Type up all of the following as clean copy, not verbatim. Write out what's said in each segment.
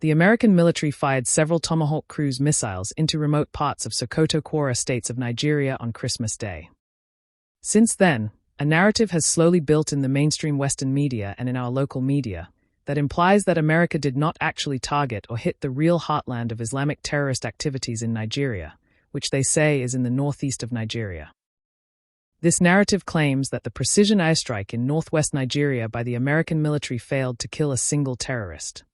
the American military fired several Tomahawk cruise missiles into remote parts of Sokoto Kwara states of Nigeria on Christmas Day. Since then, a narrative has slowly built in the mainstream Western media and in our local media that implies that America did not actually target or hit the real heartland of Islamic terrorist activities in Nigeria, which they say is in the northeast of Nigeria. This narrative claims that the precision airstrike in northwest Nigeria by the American military failed to kill a single terrorist.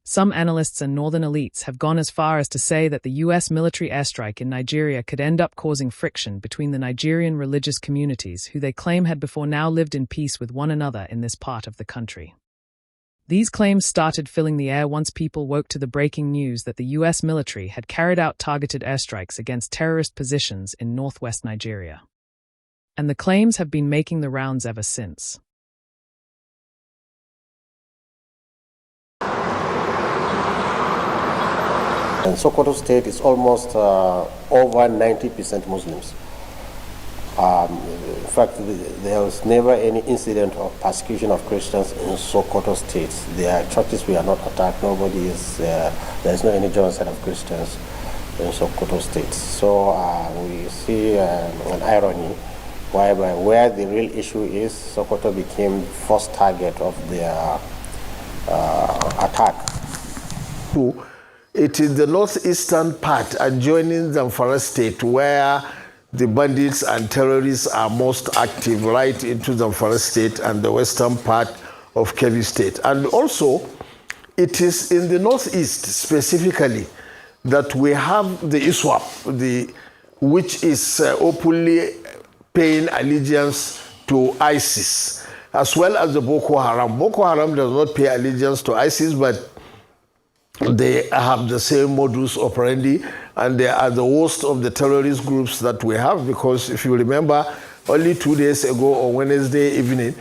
Some analysts and northern elites have gone as far as to say that the U.S. military airstrike in Nigeria could end up causing friction between the Nigerian religious communities who they claim had before now lived in peace with one another in this part of the country. These claims started filling the air once people woke to the breaking news that the U.S. military had carried out targeted airstrikes against terrorist positions in northwest Nigeria. And the claims have been making the rounds ever since. And Sokoto State is almost over 90% Muslims. In fact, there was never any incident of persecution of Christians in Sokoto State. Their churches were not attacked. Nobody is. There is no any genocide of Christians in Sokoto State. So we see an irony, whereby where the real issue is, Sokoto became the first target of their attack. It is the northeastern part adjoining Zamfara State where the bandits and terrorists are most active, right into Zamfara State and the western part of Kebbi State. And also, it is in the northeast specifically that we have the ISWAP, which is openly paying allegiance to ISIS, as well as the Boko Haram. Boko Haram does not pay allegiance to ISIS, but they have the same modus operandi, and they are the worst of the terrorist groups that we have, because if you remember, only 2 days ago on Wednesday evening,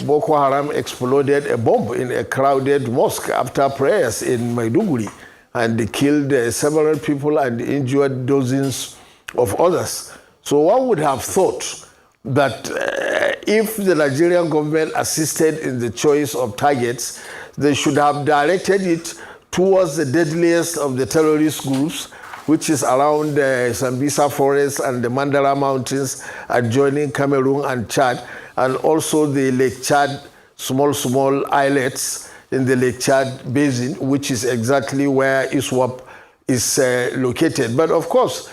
Boko Haram exploded a bomb in a crowded mosque after prayers in Maiduguri, and they killed several people and injured dozens of others. So one would have thought that if the Nigerian government assisted in the choice of targets, they should have directed it towards the deadliest of the terrorist groups, which is around the Sambisa Forest and the Mandara Mountains adjoining Cameroon and Chad, and also the Lake Chad, small islets in the Lake Chad Basin, which is exactly where ISWAP is located. But of course,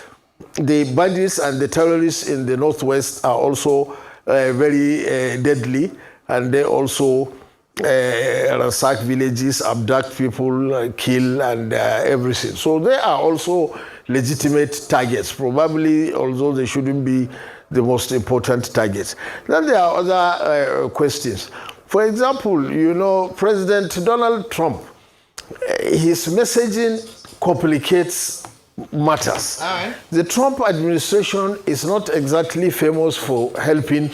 the bandits and the terrorists in the northwest are also very deadly, and they also ransack villages, abduct people, kill, and everything. So they are also legitimate targets, probably, although they shouldn't be the most important targets. Then there are other questions. For example, you know, President Donald Trump, his messaging complicates matters. The Trump administration is not exactly famous for helping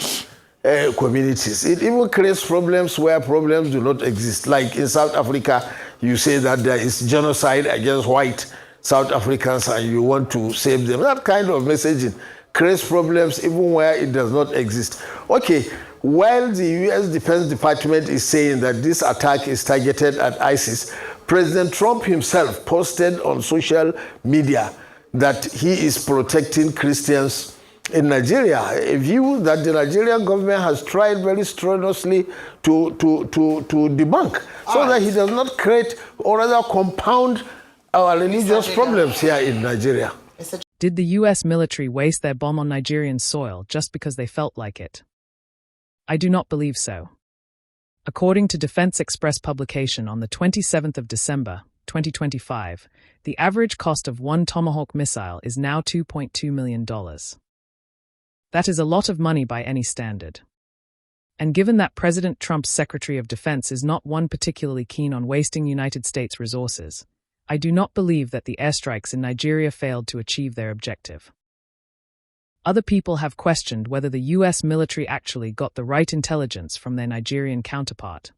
communities. It even creates problems where problems do not exist. Like in South Africa, you say that there is genocide against white South Africans and you want to save them. That kind of messaging creates problems even where it does not exist. Okay, while the U.S. Defense Department is saying that this attack is targeted at ISIS, President Trump himself posted on social media that he is protecting Christians in Nigeria, a view that the Nigerian government has tried very strenuously to debunk, so that he does not create or rather compound our religious problems here in Nigeria. Did the U.S. military waste their bomb on Nigerian soil just because they felt like it? I do not believe so. According to Defense Express publication on the 27th of December, 2025, the average cost of one Tomahawk missile is now $2.2 million. That is a lot of money by any standard. And given that President Trump's Secretary of Defense is not one particularly keen on wasting United States resources, I do not believe that the airstrikes in Nigeria failed to achieve their objective. Other people have questioned whether the U.S. military actually got the right intelligence from their Nigerian counterpart,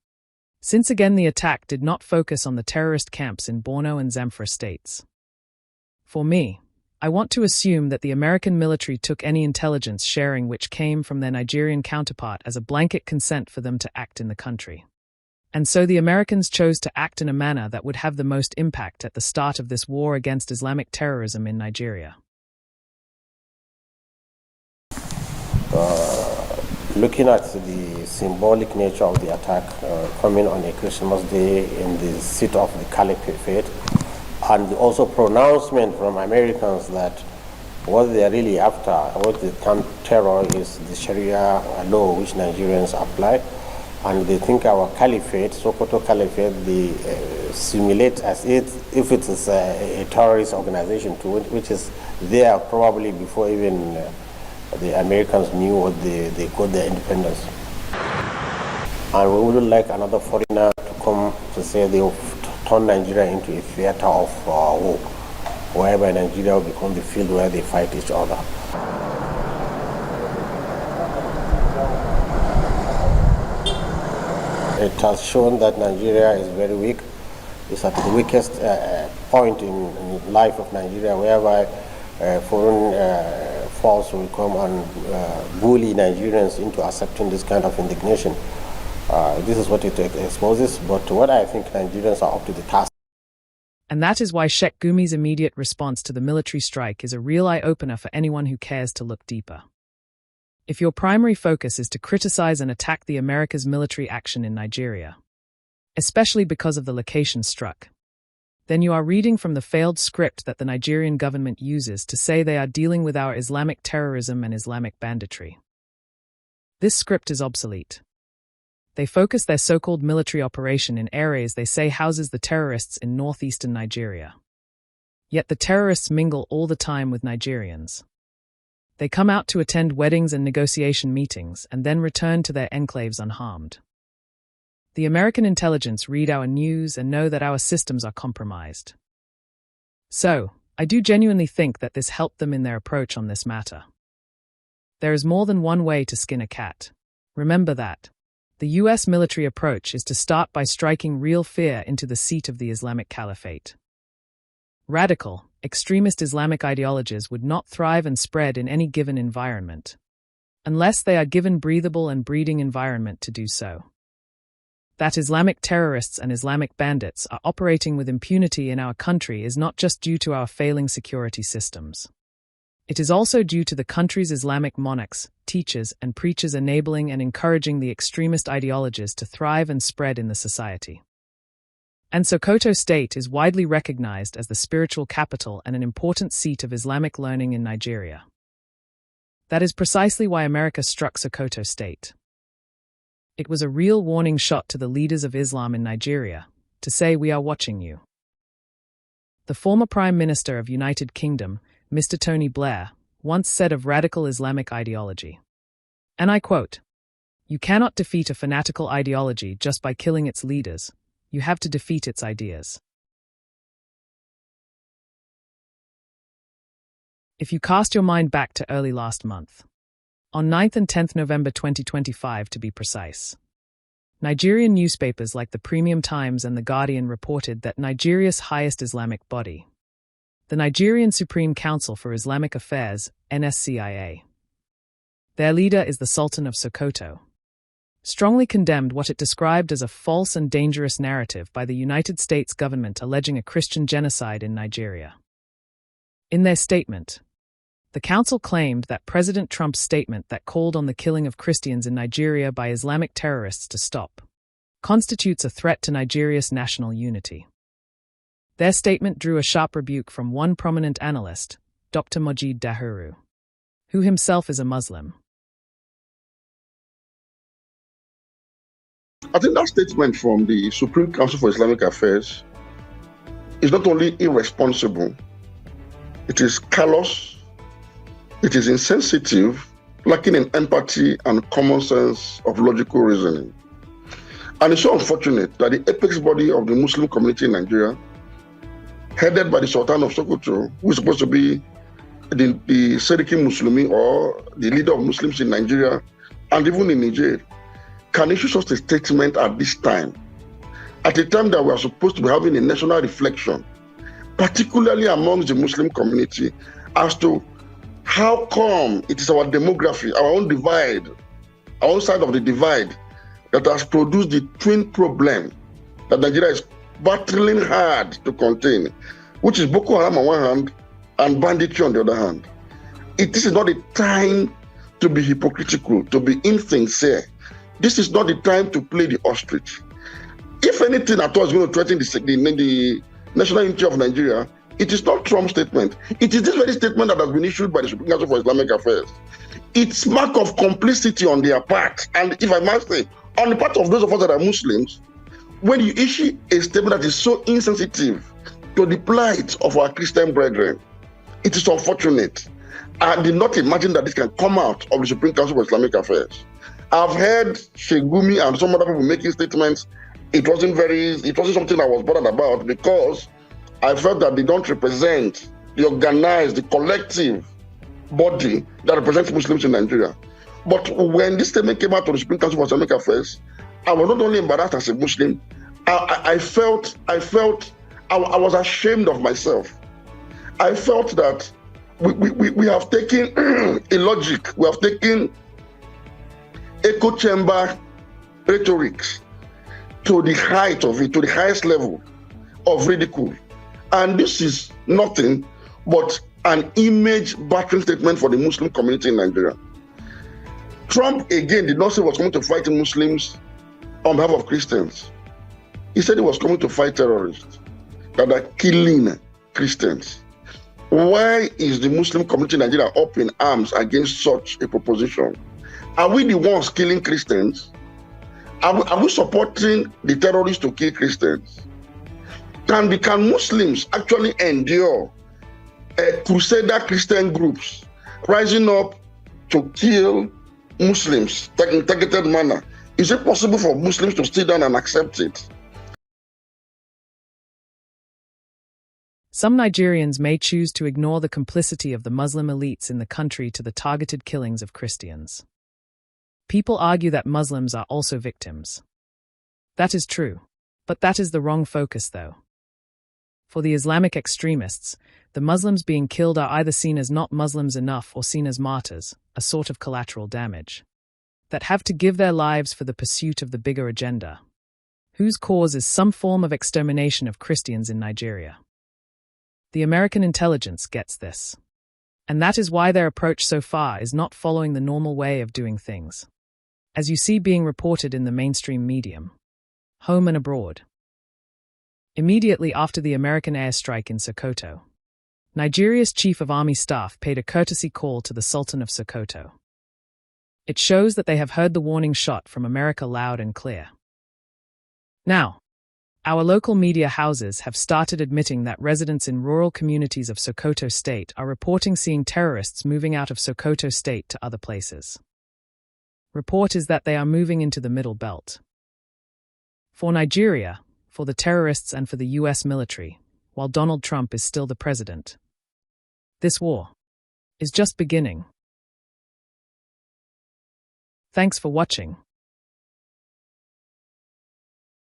since again the attack did not focus on the terrorist camps in Borno and Zamfara states. For me, I want to assume that the American military took any intelligence sharing which came from their Nigerian counterpart as a blanket consent for them to act in the country. And so the Americans chose to act in a manner that would have the most impact at the start of this war against Islamic terrorism in Nigeria. Looking at the symbolic nature of the attack coming on a Christmas day in the seat of the caliphate, and also pronouncement from Americans that what they are really after, what they term terror, is the Sharia law which Nigerians apply, and they think our caliphate, Sokoto caliphate, they simulate as if it is a terrorist organization too, which is there probably before even the Americans knew what they got their independence. And we wouldn't like another foreigner to come to say they will turn Nigeria into a theater of war, whereby Nigeria will become the field where they fight each other. It has shown that Nigeria is very weak. It's at the weakest point in life of Nigeria, whereby foreign force will come and bully Nigerians into accepting this kind of indignation. This is what it exposes, but what I think Nigerians are up to the task. And that is why Sheik Gumi'S immediate response to the military strike is a real eye-opener for anyone who cares to look deeper. If your primary focus is to criticize and attack the America's military action in Nigeria, especially because of the location struck, then you are reading from the failed script that the Nigerian government uses to say they are dealing with our Islamic terrorism and Islamic banditry. This script is obsolete. They focus their so-called military operation in areas they say houses the terrorists in northeastern Nigeria. Yet the terrorists mingle all the time with Nigerians. They come out to attend weddings and negotiation meetings and then return to their enclaves unharmed. The American intelligence read our news and know that our systems are compromised. So, I do genuinely think that this helped them in their approach on this matter. There is more than one way to skin a cat. Remember that. The US military approach is to start by striking real fear into the seat of the Islamic Caliphate. Radical, extremist Islamic ideologies would not thrive and spread in any given environment, unless they are given breathable and breeding environment to do so. That Islamic terrorists and Islamic bandits are operating with impunity in our country is not just due to our failing security systems. It is also due to the country's Islamic monarchs, teachers, and preachers enabling and encouraging the extremist ideologies to thrive and spread in the society. And Sokoto State is widely recognized as the spiritual capital and an important seat of Islamic learning in Nigeria. That is precisely why America struck Sokoto State. It was a real warning shot to the leaders of Islam in Nigeria, to say we are watching you. The former Prime Minister of United Kingdom, Mr. Tony Blair, once said of radical Islamic ideology, and I quote, "You cannot defeat a fanatical ideology just by killing its leaders. You have to defeat its ideas." If you cast your mind back to early last month, on 9th and 10th November 2025 to be precise, Nigerian newspapers like the Premium Times and The Guardian reported that Nigeria's highest Islamic body, the Nigerian Supreme Council for Islamic Affairs, NSCIA, their leader is the Sultan of Sokoto, strongly condemned what it described as a false and dangerous narrative by the United States government alleging a Christian genocide in Nigeria. In their statement, the council claimed that President Trump's statement that called on the killing of Christians in Nigeria by Islamic terrorists to stop constitutes a threat to Nigeria's national unity. Their statement drew a sharp rebuke from one prominent analyst, Dr. Mojid Dahuru, who himself is a Muslim. I think that statement from the Supreme Council for Islamic Affairs is not only irresponsible, it is callous, it is insensitive, lacking in empathy and common sense of logical reasoning. And it's so unfortunate that the apex body of the Muslim community in Nigeria, headed by the Sultan of Sokoto, who is supposed to be the Seriki Muslimi or the leader of Muslims in Nigeria and even in Niger, can issue such a statement at this time, at a time that we are supposed to be having a national reflection, particularly amongst the Muslim community, as to how come it is our demography, our own divide, our own side of the divide, that has produced the twin problem that Nigeria is battling hard to contain, which is Boko Haram on one hand and banditry on the other hand. This is not the time to be hypocritical, to be insincere. This is not the time to play the ostrich. If anything at all is going to threaten the national unity of Nigeria, it is not Trump's statement. It is this very statement that has been issued by the Supreme Council for Islamic Affairs. It's mark of complicity on their part. And if I must say, on the part of those of us that are Muslims, when you issue a statement that is so insensitive to the plight of our Christian brethren, it is unfortunate. I did not imagine that this can come out of the Supreme Council for Islamic Affairs. I've heard Sheik Gumi'S and some other people making statements. It wasn't something I was bothered about, because I felt that they don't represent the organized, the collective body that represents Muslims in Nigeria. But when this statement came out of the Supreme Council for Islamic Affairs, I was not only embarrassed as a Muslim, I was ashamed of myself. I felt that we have taken a logic, we have taken echo chamber rhetorics to the height of it, to the highest level of ridicule. And this is nothing but an image battering statement for the Muslim community in Nigeria. Trump, again, did not say he was coming to fight Muslims on behalf of Christians. He said he was coming to fight terrorists that are killing Christians. Why is the Muslim community in Nigeria up in arms against such a proposition? Are we the ones killing Christians? Are we supporting the terrorists to kill Christians? Can Muslims actually endure crusader Christian groups rising up to kill Muslims in targeted manner? Is it possible for Muslims to sit down and accept it? Some Nigerians may choose to ignore the complicity of the Muslim elites in the country to the targeted killings of Christians. People argue that Muslims are also victims. That is true, but that is the wrong focus, though. For the Islamic extremists, the Muslims being killed are either seen as not Muslims enough or seen as martyrs, a sort of collateral damage, that have to give their lives for the pursuit of the bigger agenda, whose cause is some form of extermination of Christians in Nigeria. The American intelligence gets this, and that is why their approach so far is not following the normal way of doing things, as you see being reported in the mainstream medium, home and abroad. Immediately after the American airstrike in Sokoto, Nigeria's Chief of Army Staff paid a courtesy call to the Sultan of Sokoto. It shows that they have heard the warning shot from America loud and clear. Now, our local media houses have started admitting that residents in rural communities of Sokoto State are reporting seeing terrorists moving out of Sokoto State to other places. Report is that they are moving into the Middle Belt. For Nigeria, for the terrorists and for the US military, while Donald Trump is still the president, this war is just beginning. Thanks for watching.